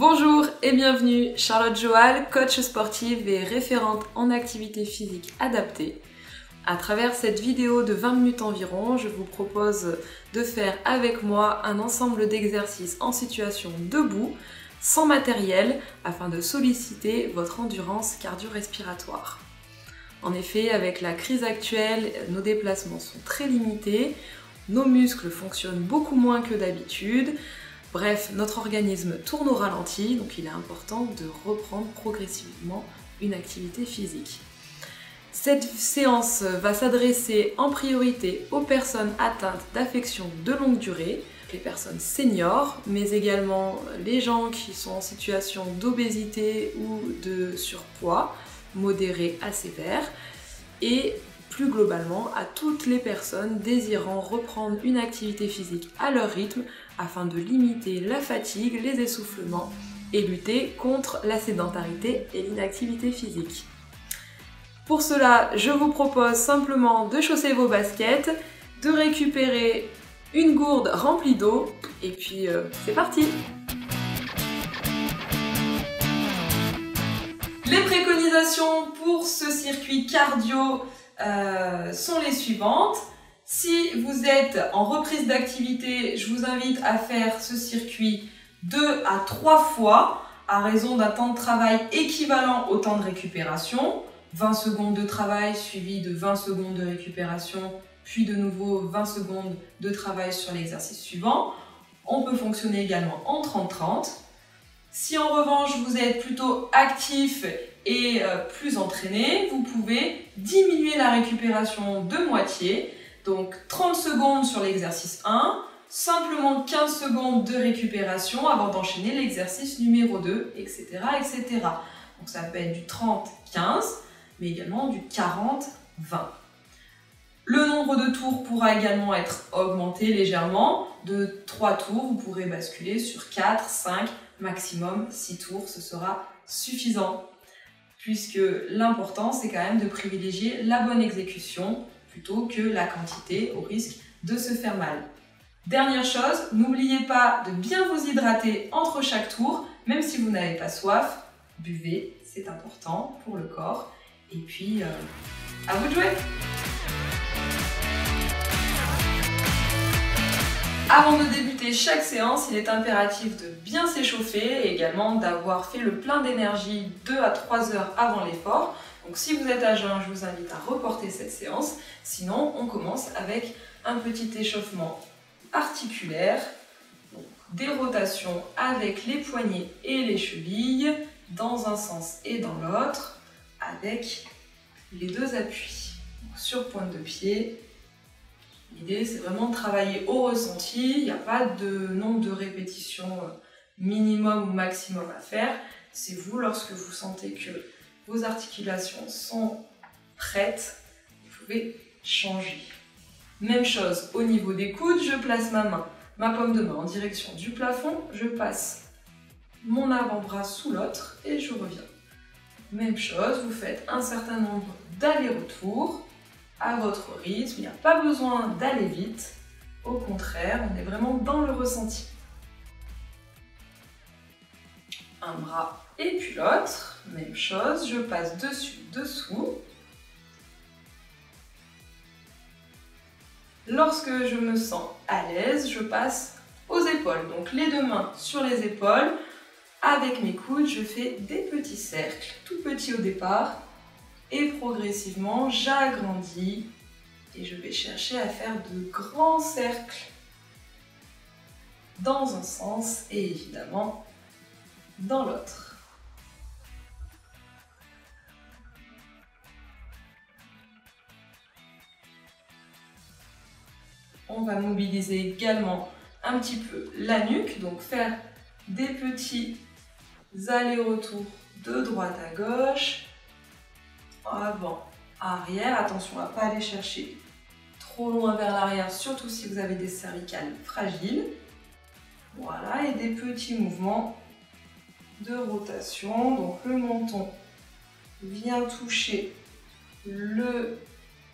Bonjour et bienvenue, Charlotte Joal, coach sportive et référente en activité physique adaptée. À travers cette vidéo de 20 minutes environ, je vous propose de faire avec moi un ensemble d'exercices en situation debout, sans matériel, afin de solliciter votre endurance cardio-respiratoire. En effet, avec la crise actuelle, nos déplacements sont très limités, nos muscles fonctionnent beaucoup moins que d'habitude. Bref, notre organisme tourne au ralenti, donc il est important de reprendre progressivement une activité physique. Cette séance va s'adresser en priorité aux personnes atteintes d'affections de longue durée, les personnes seniors, mais également les gens qui sont en situation d'obésité ou de surpoids, modéré à sévère, et plus globalement à toutes les personnes désirant reprendre une activité physique à leur rythme afin de limiter la fatigue, les essoufflements et lutter contre la sédentarité et l'inactivité physique. Pour cela, je vous propose simplement de chausser vos baskets, de récupérer une gourde remplie d'eau et puis c'est parti! Les préconisations pour ce circuit cardio sont les suivantes. Si vous êtes en reprise d'activité, je vous invite à faire ce circuit 2 à 3 fois à raison d'un temps de travail équivalent au temps de récupération. 20 secondes de travail suivi de 20 secondes de récupération, puis de nouveau 20 secondes de travail sur l'exercice suivant. On peut fonctionner également en 30-30. Si en revanche vous êtes plutôt actif et plus entraîné, vous pouvez diminuer la récupération de moitié, donc 30 secondes sur l'exercice 1, simplement 15 secondes de récupération avant d'enchaîner l'exercice numéro 2, etc., etc. Donc ça peut être du 30-15, mais également du 40-20. Le nombre de tours pourra également être augmenté légèrement. De 3 tours, vous pourrez basculer sur 4, 5, maximum 6 tours, ce sera suffisant. Puisque l'important, c'est quand même de privilégier la bonne exécution plutôt que la quantité au risque de se faire mal. Dernière chose, n'oubliez pas de bien vous hydrater entre chaque tour, même si vous n'avez pas soif, buvez, c'est important pour le corps. Et puis, à vous de jouer! Avant de débuter chaque séance, il est impératif de bien s'échauffer et également d'avoir fait le plein d'énergie 2 à 3 heures avant l'effort. Donc si vous êtes à jeun, je vous invite à reporter cette séance. Sinon, on commence avec un petit échauffement articulaire. Donc, des rotations avec les poignets et les chevilles dans un sens et dans l'autre avec les deux appuis. Donc, sur pointe de pied. L'idée, c'est vraiment de travailler au ressenti. Il n'y a pas de nombre de répétitions minimum ou maximum à faire. C'est vous, lorsque vous sentez que vos articulations sont prêtes, vous pouvez changer. Même chose, au niveau des coudes, je place ma paume de main en direction du plafond. Je passe mon avant-bras sous l'autre et je reviens. Même chose, vous faites un certain nombre d'allers-retours. À votre rythme, il n'y a pas besoin d'aller vite, au contraire, on est vraiment dans le ressenti. Un bras et puis l'autre, même chose, je passe dessus, dessous. Lorsque je me sens à l'aise, je passe aux épaules, donc les deux mains sur les épaules. Avec mes coudes, je fais des petits cercles, tout petits au départ. Et progressivement, j'agrandis et je vais chercher à faire de grands cercles dans un sens et évidemment dans l'autre. On va mobiliser également un petit peu la nuque, donc faire des petits allers-retours de droite à gauche. Avant, arrière, attention à ne pas aller chercher trop loin vers l'arrière, surtout si vous avez des cervicales fragiles. Voilà, et des petits mouvements de rotation. Donc le menton vient toucher le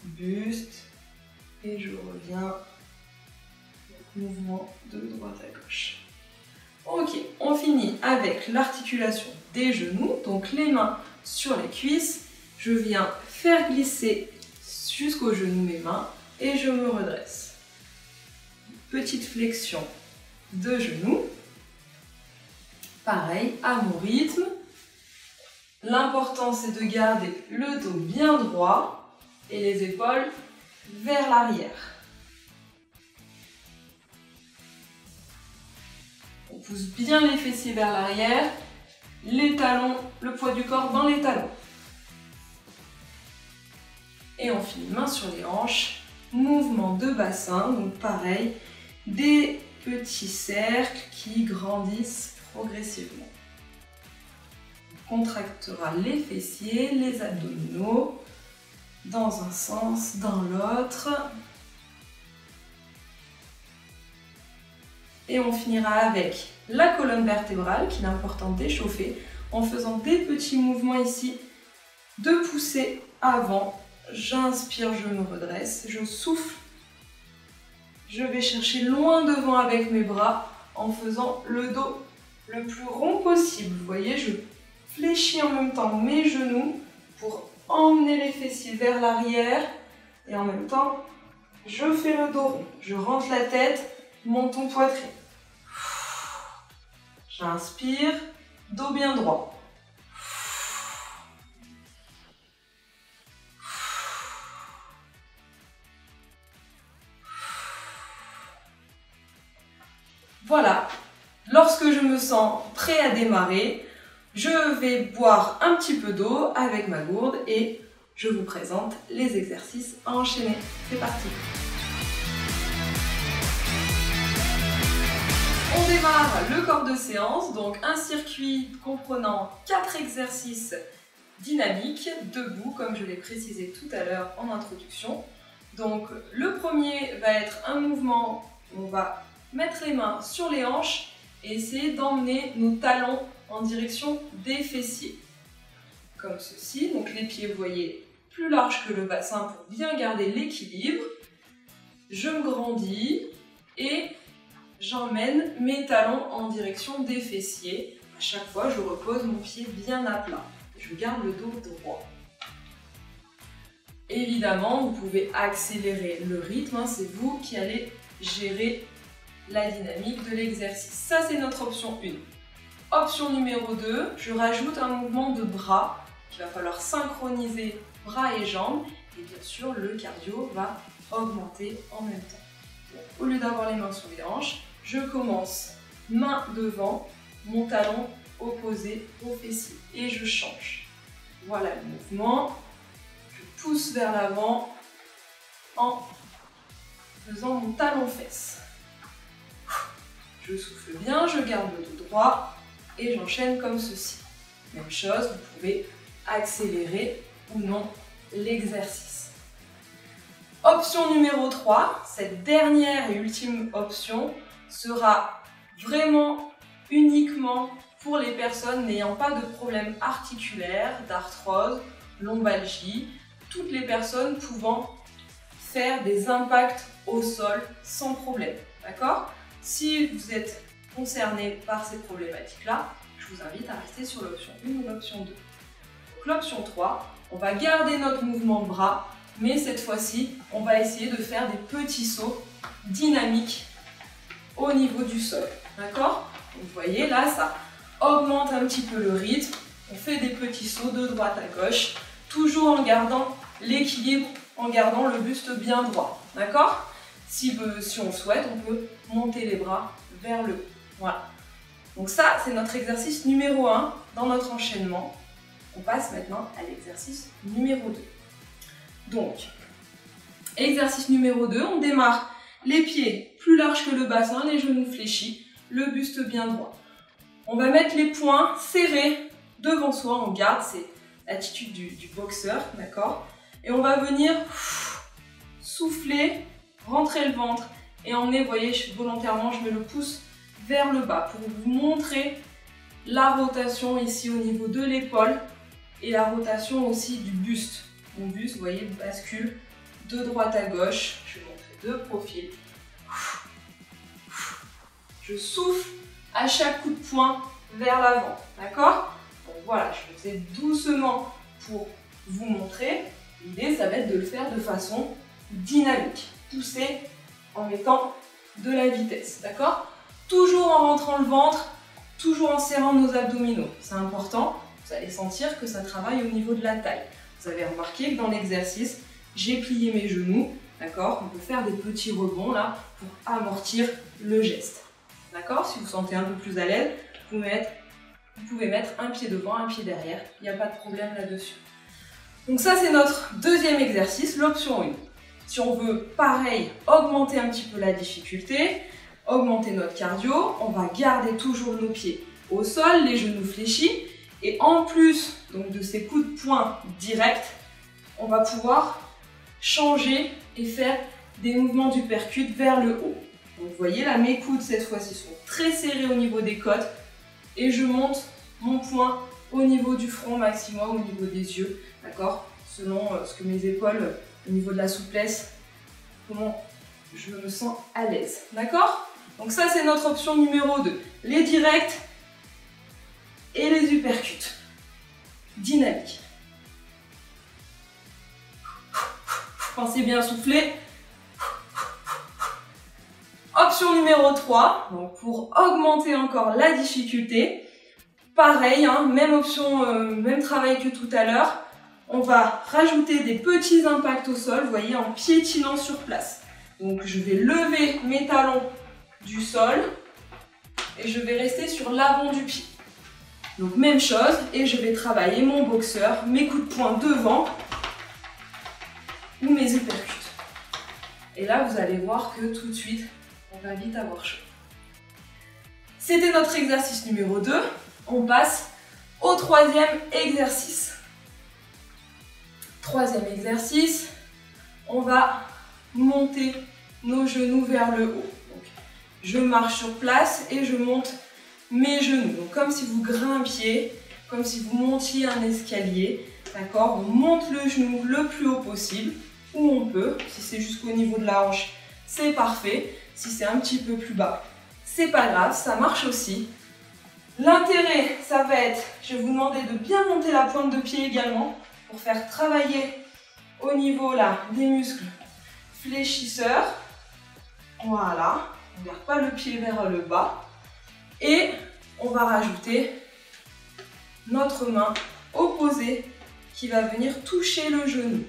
buste et je reviens. Mouvement de droite à gauche. Ok, on finit avec l'articulation des genoux, donc les mains sur les cuisses. Je viens faire glisser jusqu'au genou mes mains et je me redresse. Petite flexion de genoux. Pareil, à mon rythme. L'important c'est de garder le dos bien droit et les épaules vers l'arrière. On pousse bien les fessiers vers l'arrière, les talons, le poids du corps dans les talons. Et on finit main sur les hanches, mouvement de bassin, donc pareil, des petits cercles qui grandissent progressivement. On contractera les fessiers, les abdominaux, dans un sens, dans l'autre. Et on finira avec la colonne vertébrale qu'il est important d'échauffer en faisant des petits mouvements ici de poussée avant. J'inspire, je me redresse, je souffle. Je vais chercher loin devant avec mes bras en faisant le dos le plus rond possible. Vous voyez, je fléchis en même temps mes genoux pour emmener les fessiers vers l'arrière et en même temps, je fais le dos rond. Je rentre la tête, menton poitrine. J'inspire, dos bien droit. Voilà, lorsque je me sens prêt à démarrer, je vais boire un petit peu d'eau avec ma gourde et je vous présente les exercices à enchaîner. C'est parti! On démarre le corps de séance, donc un circuit comprenant 4 exercices dynamiques, debout, comme je l'ai précisé tout à l'heure en introduction. Donc le premier va être un mouvement où on va mettre les mains sur les hanches et essayer d'emmener nos talons en direction des fessiers. Comme ceci, donc les pieds, vous voyez, plus larges que le bassin pour bien garder l'équilibre. Je me grandis et j'emmène mes talons en direction des fessiers. À chaque fois, je repose mon pied bien à plat. Je garde le dos droit. Évidemment, vous pouvez accélérer le rythme, c'est vous qui allez gérer la dynamique de l'exercice. Ça, c'est notre option 1. Option numéro 2, je rajoute un mouvement de bras qu'il va falloir synchroniser bras et jambes. Et bien sûr, le cardio va augmenter en même temps. Donc, au lieu d'avoir les mains sur les hanches, je commence main devant, mon talon opposé au fessier. Et je change. Voilà le mouvement. Je pousse vers l'avant en faisant mon talon-fesse. Je souffle bien, je garde le dos droit et j'enchaîne comme ceci. Même chose, vous pouvez accélérer ou non l'exercice. Option numéro 3, cette dernière et ultime option sera vraiment uniquement pour les personnes n'ayant pas de problème articulaire, d'arthrose, lombalgie, toutes les personnes pouvant faire des impacts au sol sans problème. D'accord ? Si vous êtes concerné par ces problématiques-là, je vous invite à rester sur l'option 1 ou l'option 2. Donc l'option 3, on va garder notre mouvement de bras, mais cette fois-ci, on va essayer de faire des petits sauts dynamiques au niveau du sol. D'accord ? Vous voyez, là, ça augmente un petit peu le rythme. On fait des petits sauts de droite à gauche, toujours en gardant l'équilibre, en gardant le buste bien droit. D'accord ? Si on souhaite, on peut monter les bras vers le haut. Voilà. Donc ça, c'est notre exercice numéro 1 dans notre enchaînement. On passe maintenant à l'exercice numéro 2. Donc, exercice numéro 2, on démarre les pieds plus larges que le bassin, les genoux fléchis, le buste bien droit. On va mettre les poings serrés devant soi, on garde, c'est l'attitude du boxeur, d'accord ? Et on va venir souffler, rentrer le ventre et emmener, vous voyez, volontairement, je mets le pouce vers le bas pour vous montrer la rotation ici au niveau de l'épaule et la rotation aussi du buste. Mon buste, vous voyez, bascule de droite à gauche. Je vais montrer deux profils. Je souffle, à chaque coup de poing vers l'avant. D'accord? Donc voilà, je le fais doucement pour vous montrer. L'idée, ça va être de le faire de façon dynamique. Pousser en mettant de la vitesse. D'accord? Toujours en rentrant le ventre, toujours en serrant nos abdominaux. C'est important. Vous allez sentir que ça travaille au niveau de la taille. Vous avez remarqué que dans l'exercice, j'ai plié mes genoux. D'accord? On peut faire des petits rebonds là pour amortir le geste. D'accord? Si vous sentez un peu plus à l'aise, vous pouvez mettre un pied devant, un pied derrière. Il n'y a pas de problème là-dessus. Donc ça, c'est notre deuxième exercice, l'option 1. Si on veut, pareil, augmenter un petit peu la difficulté, augmenter notre cardio, on va garder toujours nos pieds au sol, les genoux fléchis. Et en plus donc, de ces coups de poing directs, on va pouvoir changer et faire des mouvements du percute vers le haut. Donc vous voyez là, mes coudes cette fois-ci sont très serrés au niveau des côtes et je monte mon poing au niveau du front maximum, au niveau des yeux, d'accord? Selon ce que mes épaules, au niveau de la souplesse, comment je me sens à l'aise, d'accord? Donc ça c'est notre option numéro 2, les directs et les uppercuts, dynamique. Pensez bien à souffler. Option numéro 3, donc pour augmenter encore la difficulté, pareil, hein, même option, même travail que tout à l'heure, on va rajouter des petits impacts au sol, vous voyez, en piétinant sur place. Donc je vais lever mes talons du sol et je vais rester sur l'avant du pied. Donc même chose, et je vais travailler mon boxeur, mes coups de poing devant ou mes uppercuts. Et là, vous allez voir que tout de suite, on va vite avoir chaud. C'était notre exercice numéro 2. On passe au troisième exercice. Troisième exercice, on va monter nos genoux vers le haut. Donc, je marche sur place et je monte mes genoux. Donc, comme si vous grimpiez, comme si vous montiez un escalier. D'accord? On monte le genou le plus haut possible, où on peut. Si c'est jusqu'au niveau de la hanche, c'est parfait. Si c'est un petit peu plus bas, c'est pas grave, ça marche aussi. L'intérêt, ça va être, je vais vous demander de bien monter la pointe de pied également, pour faire travailler au niveau là des muscles fléchisseurs. Voilà, on ne garde pas le pied vers le bas. Et on va rajouter notre main opposée qui va venir toucher le genou.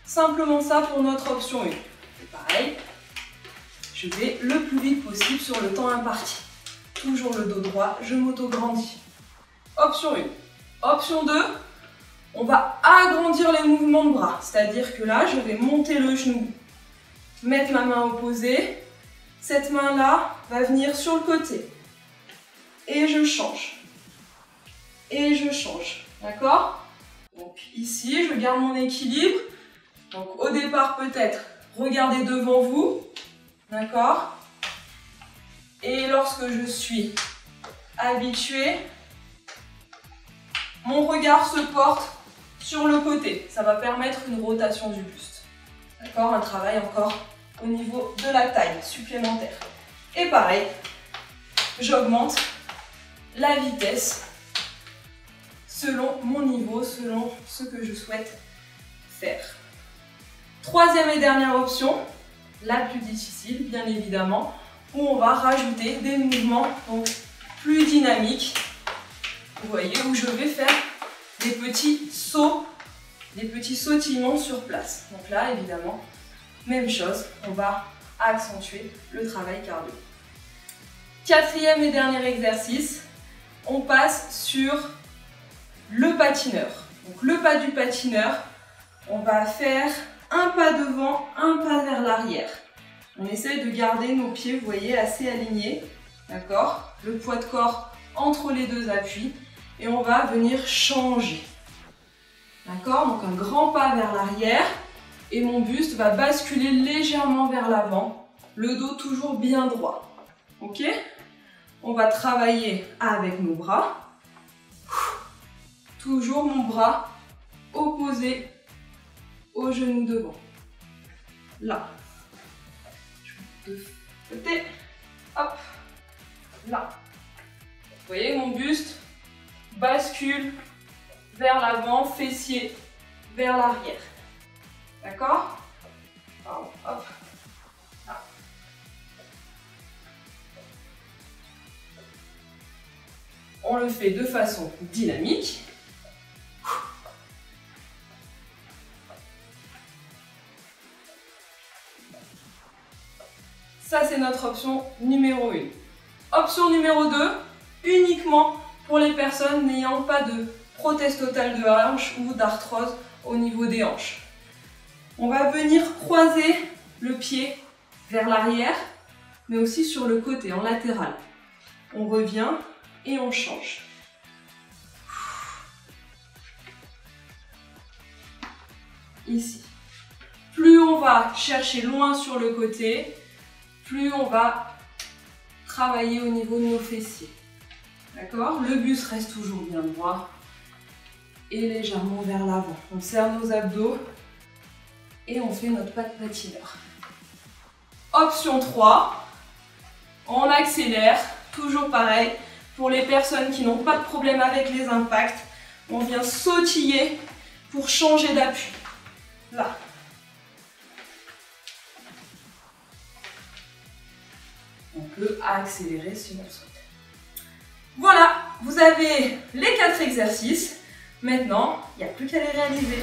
Simplement ça pour notre option 1. Et pareil, je vais le plus vite possible sur le temps imparti. Toujours le dos droit, je m'auto-grandis. Option 1. Option 2, on va agrandir les mouvements de bras. C'est-à-dire que là, je vais monter le genou, mettre ma main opposée. Cette main-là va venir sur le côté. Et je change. Et je change. D'accord? Donc ici, je garde mon équilibre. Donc au départ, peut-être, regardez devant vous. D'accord? Et lorsque je suis habituée, mon regard se porte sur le côté. Ça va permettre une rotation du buste. D'accord? Un travail encore au niveau de la taille supplémentaire. Et pareil, j'augmente la vitesse selon mon niveau, selon ce que je souhaite faire. Troisième et dernière option, la plus difficile, bien évidemment, où on va rajouter des mouvements donc, plus dynamiques. Vous voyez, où je vais faire des petits sauts, des petits sautillements sur place. Donc là, évidemment, même chose, on va accentuer le travail cardio. Quatrième et dernier exercice, on passe sur le patineur. Donc le pas du patineur, on va faire un pas devant, un pas vers l'arrière. On essaye de garder nos pieds, vous voyez, assez alignés. D'accord? Le poids de corps entre les deux appuis. Et on va venir changer. D'accord? Donc un grand pas vers l'arrière. Et mon buste va basculer légèrement vers l'avant. Le dos toujours bien droit. Ok? On va travailler avec nos bras. Toujours mon bras opposé au genou devant. Là. De côté. Hop. Là. voyez, mon buste bascule vers l'avant, fessier vers l'arrière. D'accord? Hop. Là. On le fait de façon dynamique. Ça, c'est notre option numéro 1. Option numéro 2, uniquement pour les personnes n'ayant pas de prothèse totale de hanche ou d'arthrose au niveau des hanches. On va venir croiser le pied vers l'arrière, mais aussi sur le côté, en latéral. On revient et on change. Ici. Plus on va chercher loin sur le côté, plus on va travailler au niveau de nos fessiers. D'accord? Le buste reste toujours bien droit et légèrement vers l'avant. On serre nos abdos et on fait notre patte patineur. Option 3, on accélère, toujours pareil. Pour les personnes qui n'ont pas de problème avec les impacts, on vient sautiller pour changer d'appui. Là. On peut accélérer si on le souhaite. Voilà, vous avez les 4 exercices. Maintenant, il n'y a plus qu'à les réaliser.